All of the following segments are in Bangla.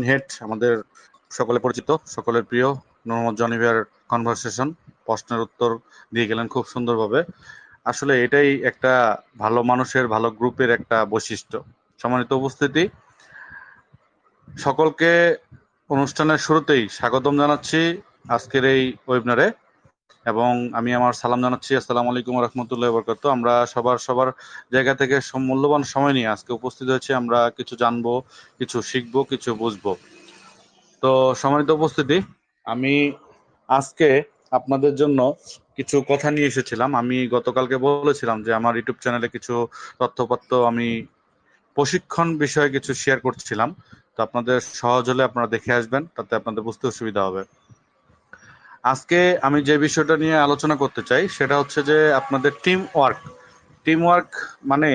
হেড, আমাদের সকলে পরিচিত, সকলের প্রিয় মোহাম্মদ জনিভের কনভারসেশন, প্রশ্নের উত্তর দিয়ে গেলেন খুব সুন্দরভাবে। আসলে এটাই একটা ভালো মানুষের, ভালো গ্রুপের একটা বৈশিষ্ট্য। সম্মানিত উপস্থিতি, সকলকে অনুষ্ঠানের শুরুতেই স্বাগতম জানাচ্ছি আজকের এই ওয়েবিনারে, এবং আমি আমার সালাম জানাচ্ছি। আসসালামু আলাইকুম রহমতুল্লাহ বরকাত। আমরা সবার জায়গা থেকে মূল্যবান সময় নিয়ে আজকে উপস্থিত হয়েছি। আমরা কিছু জানবো, কিছু শিখবো, কিছু বুঝবো। তো সম্মানিত উপস্থিতি, আমি আজকে আপনাদের জন্য কিছু কথা নিয়ে এসেছিলাম। আমি গতকালকে বলেছিলাম যে আমার ইউটিউব চ্যানেলে কিছু তথ্যপত্র, আমি প্রশিক্ষণ বিষয়ে কিছু শেয়ার করছিলাম। তো আপনাদের সহজ হলে আপনারা দেখে আসবেন, তাতে আপনাদের বুঝতে সুবিধা হবে। আজকে আমি যে বিষয়টা নিয়ে আলোচনা করতে চাই সেটা হচ্ছে যে আপনাদের টিম ওয়ার্ক মানে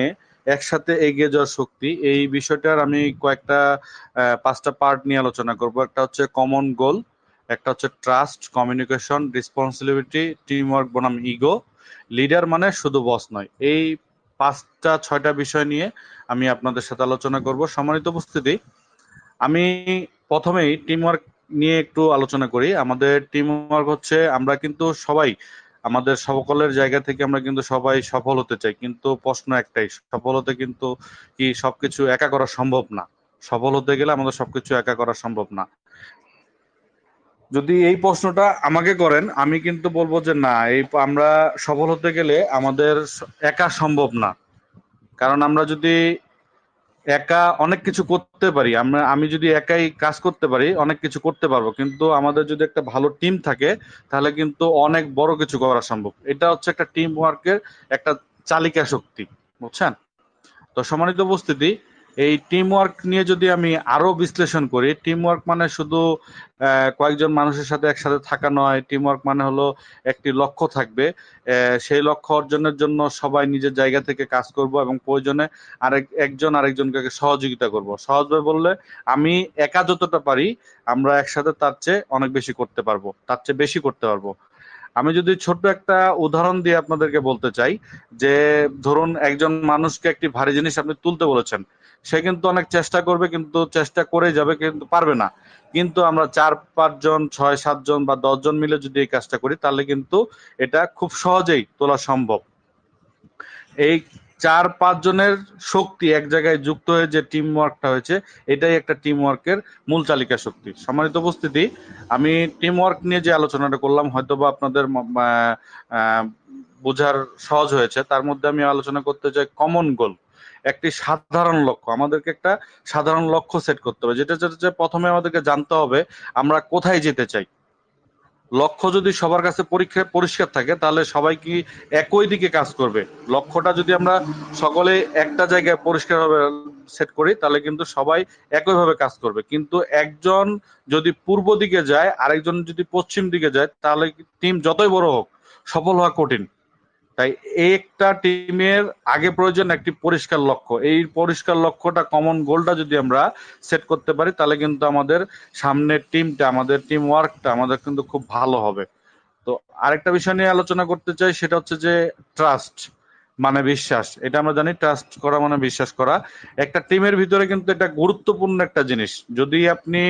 একসাথে এগিয়ে যাওয়ার শক্তি। এই বিষয়টার আমি কয়েকটা 5টা পার্ট নিয়ে আলোচনা করব। একটা হচ্ছে কমন গোল, একটা হচ্ছে trust, communication, responsibility, team work বনাম ইগো, লিডার মানে শুধু বস নয়। এই 5টা 6টা বিষয় নিয়ে আমি আপনাদের সাথে আলোচনা করব। সম্মানিত উপস্থিতি, আমি প্রথমেই টিম ওয়ার্ক নিয়ে একটু আলোচনা করি। আমাদের টিম ওয়ার্ক হচ্ছে, আমরা কিন্তু সবাই আমাদের সকলের জায়গা থেকে আমরা কিন্তু সবাই সফল হতে চাই, কিন্তু প্রশ্ন একটাই, সফল হতে কিন্তু কি সবকিছু একা করা সম্ভব না। সফল হতে গেলে আমাদের সবকিছু একা করা সম্ভব না। যদি এই প্রশ্নটা আমাকে করেন, আমি কিন্তু বলবো যে না, আমরা সফল হতে গেলে আমাদের একা সম্ভব না। কারণ আমরা যদি একা অনেক কিছু করতে পারি, আমি যদি একাই কাজ করতে পারি অনেক কিছু করতে পারবো, কিন্তু আমাদের যদি একটা ভালো টিম থাকে তাহলে কিন্তু অনেক বড় কিছু করা সম্ভব। এটা হচ্ছে একটা টিম ওয়ার্কের একটা চালিকা শক্তি, বুঝছেন? তো সম্মানিত উপস্থিতি, এই টিম ওয়ার্ক নিয়ে যদি আমি আরো বিশ্লেষণ করি, টিম ওয়ার্ক মানে শুধু কয়েকজন মানুষের সাথে একসাথে থাকা নয়। টিম ওয়ার্ক মানে হলো একটি লক্ষ্য থাকবে, সেই লক্ষ্য অর্জনের জন্য সবাই নিজের জায়গা থেকে কাজ করব এবং প্রয়োজনে একজন আরেকজনকে সহযোগিতা করব। সহজভাবে বললে, আমি একা যতটা পারি আমরা একসাথে তার চেয়ে অনেক বেশি করতে পারবো, তার চেয়ে বেশি করতে পারবো। আমি যদি ছোট্ট একটা উদাহরণ দিয়ে আপনাদেরকে বলতে চাই, যে ধরুন একজন মানুষকে একটি ভারী জিনিস আপনি তুলতে বলেছেন, সে কিন্তু অনেক চেষ্টা করবে, কিন্তু চেষ্টা করে যাবে, কিন্তু পারবে না। কিন্তু আমরা 4-5 জন, 6-7 জন বা 10 জন মিলে যদি এই কাজটা করি তাহলে কিন্তু এটা খুব সহজেই তোলা সম্ভব। এই 4-5 জনের শক্তি এক জায়গায় যুক্ত হয়ে যে টিম ওয়ার্কটা হয়েছে, এটাই একটা টিম ওয়ার্কের মূল চালিকা শক্তি। সম্মানিত উপস্থিতি, আমি টিম ওয়ার্ক নিয়ে যে আলোচনাটা করলাম হয়তোবা আপনাদের বোঝার সহজ হয়েছে। তার মধ্যে আমি আলোচনা করতে চাই কমন গোল, একটি সাধারণ লক্ষ্য। আমাদেরকে একটা সাধারণ লক্ষ্য সেট করতে হবে, যেটা হচ্ছে প্রথমে আমাদেরকে জানতে হবে আমরা কোথায় যেতে চাই। লক্ষ্য যদি সবার কাছে পরিষ্কার থাকে তাহলে সবাই কি একই দিকে কাজ করবে। লক্ষ্যটা যদি আমরা সকলে একটা জায়গায় পরিষ্কারভাবে সেট করি তাহলে কিন্তু সবাই একইভাবে কাজ করবে। কিন্তু একজন যদি পূর্ব দিকে যায়, আরেকজন যদি পশ্চিম দিকে যায়, তাহলে টিম যতই বড় হোক সফল হওয়া কঠিন। তাই এই একটা টিমের আগে প্রয়োজন একটি পরিষ্কার লক্ষ্য। এই পরিষ্কার লক্ষ্যটা, কমন গোলটা যদি আমরা সেট করতে পারি তাহলে কিন্তু আমাদের সামনের টিমটা, আমাদের টিম ওয়ার্কটা আমাদের কিন্তু খুব ভালো হবে। তো আরেকটা বিষয় নিয়ে আলোচনা করতে চাই, সেটা হচ্ছে যে ট্রাস্ট মানে বিশ্বাস। এটা আমরা জানি, ট্রাস্ট করা মানে বিশ্বাস করা। একটা টিমের ভিতরে কিন্তু এটা গুরুত্বপূর্ণ একটা জিনিস। যদি আপনি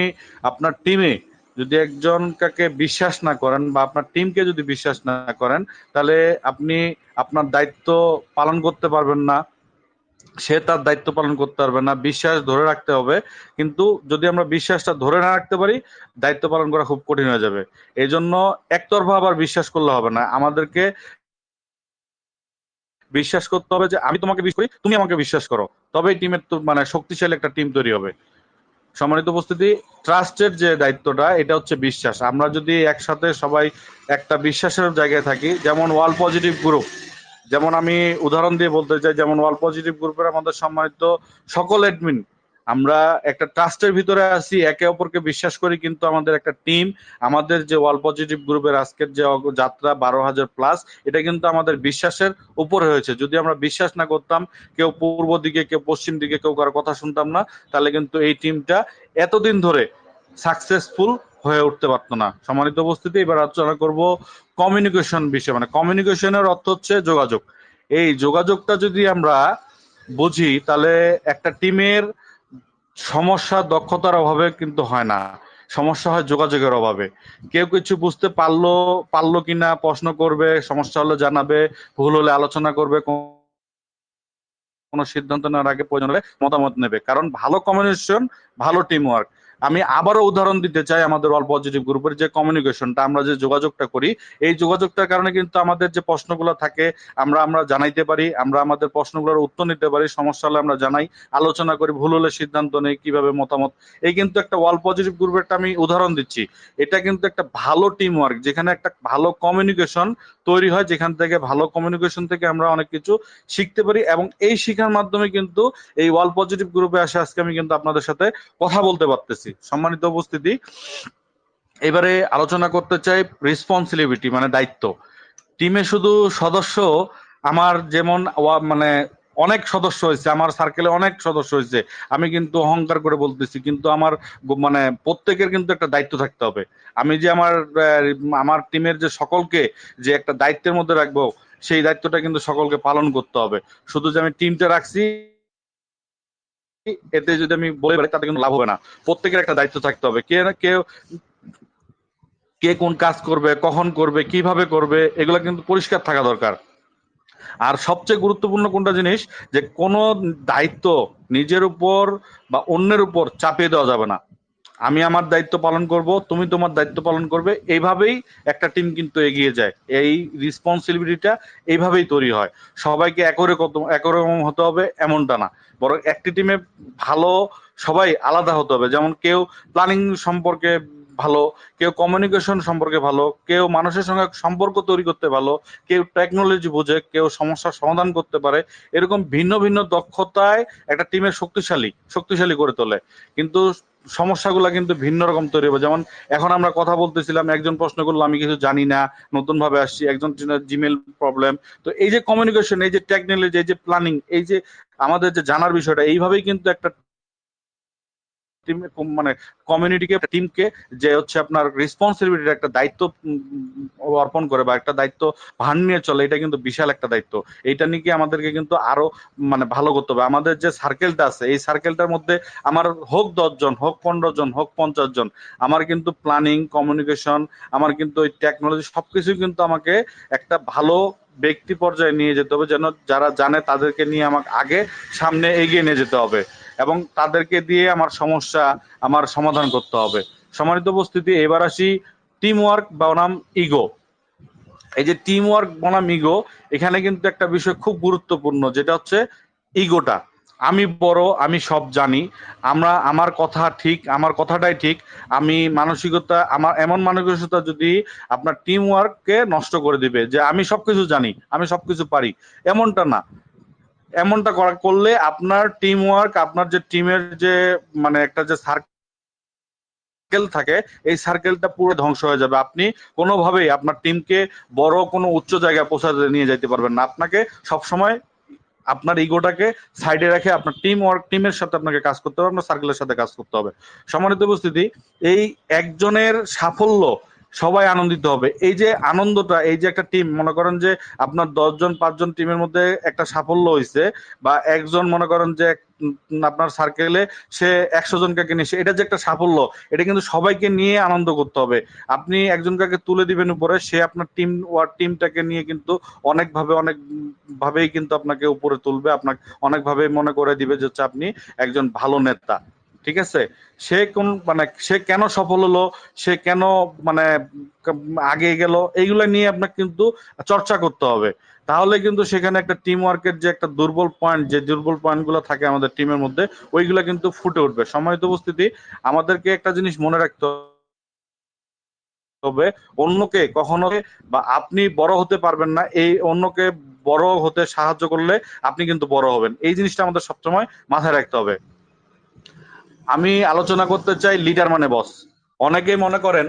আপনার টিমে যদি একজন কাকে বিশ্বাস না করেন বা আপনার টিমকে যদি বিশ্বাস না করেন, তাহলে আপনি আপনার দায়িত্ব পালন করতে পারবেন না, সে তার দায়িত্ব পালন করতে পারবে না। বিশ্বাস ধরে রাখতে হবে, কিন্তু যদি আমরা বিশ্বাসটা ধরে না রাখতে পারি, দায়িত্ব পালন করা খুব কঠিন হয়ে যাবে। এই জন্য একতরফা আবার বিশ্বাস করলে হবে না, আমাদেরকে বিশ্বাস করতে হবে যে আমি তোমাকে বিশ্বাস করি, তুমি আমাকে বিশ্বাস করো, তবেই টিমের মানে শক্তিশালী একটা টিম তৈরি হবে। সম্মানিত উপস্থিতি, ট্রাস্টের যে দায়িত্বটা, এটা হচ্ছে বিশ্বাস। আমরা যদি একসাথে সবাই একটা বিশ্বাসের জায়গায় থাকি, যেমন ওয়াল পজিটিভ গ্রুপ, যেমন আমি উদাহরণ দিয়ে বলতে চাই, যেমন ওয়াল পজিটিভ গ্রুপের আমাদের সম্মানিত সকল অ্যাডমিন, আমরা একটা ট্রাস্টের ভিতরে আছি, একে অপরকে বিশ্বাস করি, কিন্তু আমাদের একটা টিম, আমাদের যে ওয়াল পজিটিভ গ্রুপের আজকের যে যাত্রা 12,000+, এটা কিন্তু আমাদের বিশ্বাসের উপরে হয়েছে। যদি আমরা বিশ্বাস না করতাম, কেউ পূর্ব দিকে, কেউ পশ্চিম দিকে, কেউ কারো কথা শুনতাম না, তাহলে কিন্তু এই টিমটা এতদিন ধরে সাকসেসফুল হয়ে উঠতে পারতো না। সম্মানিত উপস্থিতি, এবার আলোচনা করব কমিউনিকেশন বিষয়। মানে কমিউনিকেশনের অর্থ হচ্ছে যোগাযোগ। এই যোগাযোগটা যদি আমরা বুঝি তাহলে একটা টিমের সমস্যা দক্ষতার অভাবে কিন্তু হয় না, সমস্যা হয় যোগাযোগের অভাবে। কেউ কিছু বুঝতে পারলো কিনা প্রশ্ন করবে, সমস্যা হলে জানাবে, ভুল হলে আলোচনা করবে, কোনো সিদ্ধান্ত নেওয়ার আগে প্রয়োজন হলে মতামত নেবে। কারণ ভালো কমিউনিকেশন, ভালো টিম ওয়ার্ক। আমি আবারও উদাহরণ দিতে চাই আমাদের অল পজিটিভ গ্রুপের যে কমিউনিকেশনটা, আমরা যে যোগাযোগটা করি, এই যোগাযোগটার কারণে কিন্তু আমাদের যে প্রশ্নগুলো থাকে আমরা আমরা জানাইতে পারি, আমরা আমাদের প্রশ্নগুলোর উত্তর নিতে পারি, সমস্যা হলে আমরা জানাই, আলোচনা করি, ভুল হলে সিদ্ধান্ত নেই কিভাবে মতামত। এই কিন্তু একটা অল পজিটিভ গ্রুপের একটা আমি উদাহরণ দিচ্ছি। এটা কিন্তু একটা ভালো টিম ওয়ার্ক, যেখানে একটা ভালো কমিউনিকেশন তৈরি হয়, যেখান থেকে ভালো কমিউনিকেশন থেকে আমরা অনেক কিছু শিখতে পারি, এবং এই শিখার মাধ্যমে কিন্তু এই ওয়াল পজিটিভ গ্রুপে আসে আজকে আমি কিন্তু আপনাদের সাথে কথা বলতে পারতেছি। সম্মানিত উপস্থিতি, এবারে আলোচনা করতে চাই রেসপন্সিবিলিটি মানে দায়িত্ব। টিমে শুধু সদস্য আমার যেমন মানে অনেক সদস্য হয়েছে, আমার সার্কেলে অনেক সদস্য হয়েছে, আমি কিন্তু অহংকার করে বলতেছি, কিন্তু আমার মানে প্রত্যেকের কিন্তু একটা দায়িত্ব থাকতে হবে। আমি যে আমার টিমের যে সকলকে যে একটা দায়িত্বের মধ্যে রাখবো, সেই দায়িত্বটা কিন্তু সকলকে পালন করতে হবে। শুধু যে আমি টিমটা রাখছি এতে যদি আমি বলে বেড়াই তাতে কিন্তু লাভ হবে না। প্রত্যেকের একটা দায়িত্ব থাকতে হবে, কে না কেউ কে কোন কাজ করবে, কখন করবে, কিভাবে করবে, এগুলো কিন্তু পরিষ্কার থাকা দরকার। আর সবচেয়ে গুরুত্বপূর্ণ কোনটা জিনিস, যে কোনো দায়িত্ব নিজের উপর বা অন্যের উপর চাপিয়ে দেওয়া যাবে না। আমি আমার দায়িত্ব পালন করব, তুমি তোমার দায়িত্ব পালন করবে, এইভাবেই একটা টিম কিন্তু এগিয়ে যায়। এই রেসপন্সিবিলিটিটা এইভাবেই তৈরি হয়। সবাইকে একরকম হতে হবে এমনটা না, বরং একটি টিমে ভালো সবাই আলাদা হতে হবে। যেমন কেউ প্ল্যানিং সম্পর্কে ভালো, কেউ কমিউনিকেশন সম্পর্কে ভালো, কেউ মানুষের সঙ্গে সম্পর্ক তৈরি করতে ভালো, কেউ টেকনোলজি বোঝে, কেউ সমস্যার সমাধান করতে পারে। এরকম ভিন্ন ভিন্ন দক্ষতায় একটা টিমের শক্তিশালী করে তোলে। কিন্তু সমস্যাগুলো কিন্তু ভিন্ন রকম তৈরি হবে। যেমন এখন আমরা কথা বলতেছিলাম, একজন প্রশ্ন করলো আমি কিছু জানি না, নতুন ভাবে আসছি, একজন জিমেল প্রবলেম। তো এই যে কমিউনিকেশন, এই যে টেকনোলজি, এই যে প্ল্যানিং, এই যে আমাদের যে জানার বিষয়টা, এইভাবেই কিন্তু একটা টিম মানে কমিউনিটিকে, টিমকে যে হচ্ছে আপনার রেসপন্সিবিলিটি, একটা দায়িত্ব অর্পণ করে বা একটা দায়িত্ব ভার নিয়ে চলে, এটা কিন্তু বিশাল একটা দায়িত্ব। এইটা নিয়ে আমাদেরকে কিন্তু আরো মানে ভালো করতে হবে। আমাদের যে সার্কেলটা আছে, এই সার্কেলটার মধ্যে আমার হোক 10 জন, হোক 15 জন, হোক 50 জন, আমার কিন্তু প্ল্যানিং, কমিউনিকেশন, আমার কিন্তু ওই টেকনোলজি সবকিছু কিন্তু আমাকে একটা ভালো ব্যক্তি পর্যায়ে নিয়ে যেতে হবে, যেন যারা জানে তাদেরকে নিয়ে আমাকে আগে সামনে এগিয়ে নিয়ে যেতে হবে, এবং তাদেরকে দিয়ে আমার সমস্যা আমার সমাধান করতে হবে। সম্মানিত উপস্থিতি, এবার আসি টিম ওয়ার্ক বনাম ইগো। এই যে টিম ওয়ার্ক বনাম ইগো, এখানে কিন্তু একটা বিষয় খুব গুরুত্বপূর্ণ, যেটা হচ্ছে ইগোটা। আমি বড়, আমি সব জানি, আমার কথা ঠিক, আমার কথাটাই ঠিক, আমি মানসিকতা, আমার এমন মানসিকতা যদি আপনার টিম ওয়ার্ককে নষ্ট করে দিবে, যে আমি সবকিছু জানি, আমি সবকিছু পারি, এমনটা না। এমনটা করলে আপনার টিম ওয়ার্ক, আপনার যে টিমের যে মানে একটা যে সার্কেল থাকে, এই সার্কেলটা পুরো ধ্বংস হয়ে যাবে। আপনি কোনোভাবেই আপনার টিমকে বড় কোনো উচ্চ জায়গায় পৌঁছাতে নিয়ে যেতে পারবেন না। আপনাকে সবসময় আপনার ইগোটাকে সাইডে রেখে আপনার টিমের সাথে আপনাকে কাজ করতে হবে, আপনার সার্কেলের সাথে কাজ করতে হবে। সম্মানিত উপস্থিতি, এই একজনের সাফল্য সবাই আনন্দিত হবে। এই যে আনন্দটা, এই যে একটা টিম, মনে করেন যে আপনার 10 জন 5 জন টিমের মধ্যে একটা সাফল্য হয়েছে, বা একজন মনে করেন যে আপনার সার্কেলে সে 100 জনকে নিয়েছে, এটা যে একটা সাফল্য, এটা কিন্তু সবাইকে নিয়ে আনন্দ করতে হবে। আপনি একজনকে তুলে দিবেন উপরে, সে আপনার টিমটাকে নিয়ে কিন্তু অনেক ভাবেই কিন্তু আপনাকে উপরে তুলবে, আপনাকে অনেকভাবে মনে করে দিবে যে হচ্ছে আপনি একজন ভালো নেতা। ঠিক আছে? সে কোন মানে সে কেন সফল হলো, সে কেন মানে আগে গেল, এইগুলো নিয়ে আপনাকে কিন্তু চর্চা করতে হবে। তাহলে কিন্তু সেখানে একটা টিম ওয়ার্কের যে একটা দুর্বল পয়েন্ট গুলো থাকে আমাদের টিমের মধ্যে, ওইগুলা কিন্তু ফুটে উঠবে। সম্মানিত উপস্থিতি, আমাদেরকে একটা জিনিস মনে রাখতে হবে, অন্যকে কখনো বা আপনি বড় হতে পারবেন না, এই অন্যকে বড় হতে সাহায্য করলে আপনি কিন্তু বড় হবেন। এই জিনিসটা আমাদের সবসময় মাথায় রাখতে হবে। আমি আলোচনা করতে চাই লিডার মানে বস। অনেকেই মনে করেন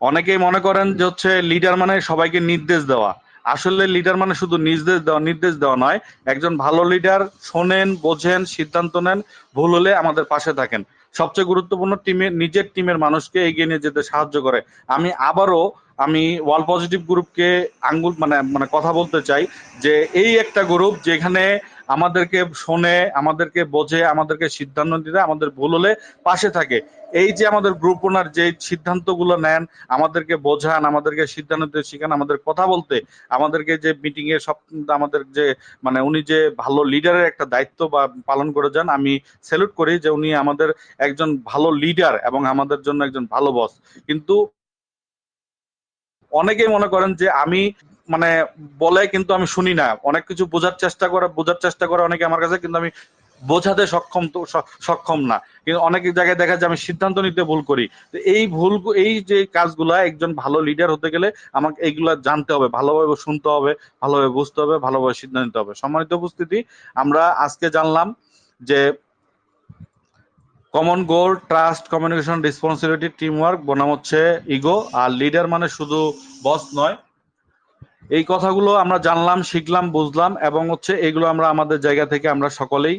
অনেকেই মনে করেন যে হচ্ছে লিডার মানে সবাইকে নির্দেশ দেওয়া। আসলে লিডার মানে শুধু নির্দেশ দেওয়া নয়। একজন ভালো লিডার শোনেন, বোঝেন, সিদ্ধান্ত নেন, ভুল হলে আমাদের পাশে থাকেন। সবচেয়ে গুরুত্বপূর্ণ, নিজের টিমের মানুষকে এগিয়ে নিয়ে যেতে সাহায্য করে। আমি ওয়াল পজিটিভ গ্রুপকে আঙ্গুল মানে মানে কথা বলতে চাই, যে এই একটা গ্রুপ যেখানে আমাদেরকে শোনে, আমাদেরকে বোঝে, আমাদেরকে সিদ্ধান্ত দিতে, আমাদের ভুল হলে পাশে থাকে। এই যে আমাদের গ্রুপ ওনার যে সিদ্ধান্তগুলো নেন, আমাদেরকে বোঝান, আমাদেরকে সিদ্ধান্ত দিতে শিখান, আমাদের কথা বলতে, আমাদেরকে যে মিটিং এ সব, আমাদের যে মানে উনি যে ভালো লিডারের একটা দায়িত্ব বা পালন করে যান, আমি স্যালুট করি যে উনি আমাদের একজন ভালো লিডার এবং আমাদের জন্য একজন ভালো বস। কিন্তু অনেকেই মনে করেন যে আমি মানে বলে কিন্তু আমি শুনি না, অনেক কিছু বোঝার চেষ্টা করে অনেকে আমার কাছে, কিন্তু আমি বোঝাতে সক্ষম না। কিন্তু অনেক জায়গায় দেখা যায় আমি সিদ্ধান্ত নিতে ভুল করি। তো এই যে কাজগুলা একজন ভালো লিডার হতে গেলে আমাকে এইগুলা জানতে হবে, ভালোভাবে শুনতে হবে, ভালোভাবে বুঝতে হবে, ভালোভাবে সিদ্ধান্ত নিতে হবে। সম্মানিত উপস্থিতি, আমরা আজকে জানলাম যে common goal, trust, communication, responsibility, team work বনাম হচ্ছে ইগো, আর লিডার মানে শুধু বস নয়। এই কথাগুলো আমরা জানলাম, শিখলাম, বুঝলাম, এবং হচ্ছে এগুলো আমরা আমাদের জায়গা থেকে আমরা সকলেই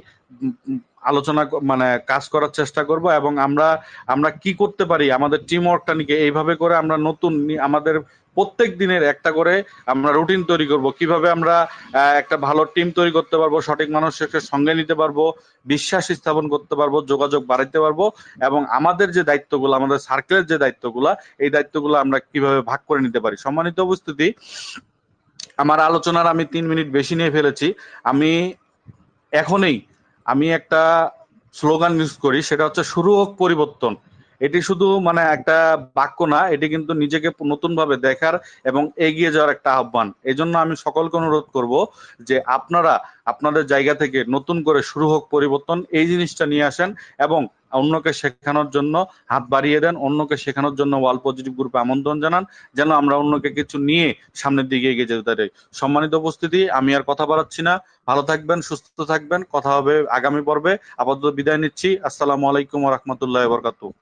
আলোচনা মানে কাজ করার চেষ্টা করব, এবং আমরা আমরা কি করতে পারি আমাদের টিম ওয়ার্কটা নিয়ে এইভাবে করে আমরা আমাদের প্রত্যেক দিনের একটা করে আমরা রুটিন তৈরি করব, কিভাবে আমরা একটা ভালো টিম তৈরি করতে পারবো, সঠিক মানুষকে সঙ্গে নিতে পারবো, বিশ্বাস স্থাপন করতে পারবো, যোগাযোগ বাড়াইতে পারবো, এবং আমাদের যে দায়িত্বগুলো, আমাদের সার্কেলের যে দায়িত্বগুলো, এই দায়িত্বগুলো আমরা কিভাবে ভাগ করে নিতে পারি। সম্মানিত উপস্থিতি, আমার আলোচনার আমি 3 মিনিট বেশি নিয়ে ফেলেছি। আমি এখনই আমি একটা স্লোগান ইউজ করি, সেটা হচ্ছে শুরু হোক পরিবর্তন। এটি শুধু মানে একটা বাক্য না, এটি কিন্তু নিজেকে নতুন ভাবে দেখার এবং এগিয়ে যাওয়ার একটা আহ্বান। এই জন্য আমি সকলকে অনুরোধ করব যে আপনারা আপনাদের জায়গা থেকে নতুন করে শুরু হোক পরিবর্তন, এই জিনিসটা নিয়ে আসেন, এবং অন্যকে শেখানোর জন্য হাত বাড়িয়ে দেন, অন্যকে শেখানোর জন্য ওয়াল পজিটিভ গ্রুপে আমন্ত্রণ জানান, যেন আমরা অন্যকে কিছু নিয়ে সামনের দিকে এগিয়ে যেতে পারি। সম্মানিত উপস্থিতি, আমি আর কথা বাড়াচ্ছি না। ভালো থাকবেন, সুস্থ থাকবেন, কথা হবে আগামী পর্বে। আপাতত বিদায় নিচ্ছি। আসসালামু আলাইকুম ওয়া রাহমাতুল্লাহি ওয়া বারাকাতুহু।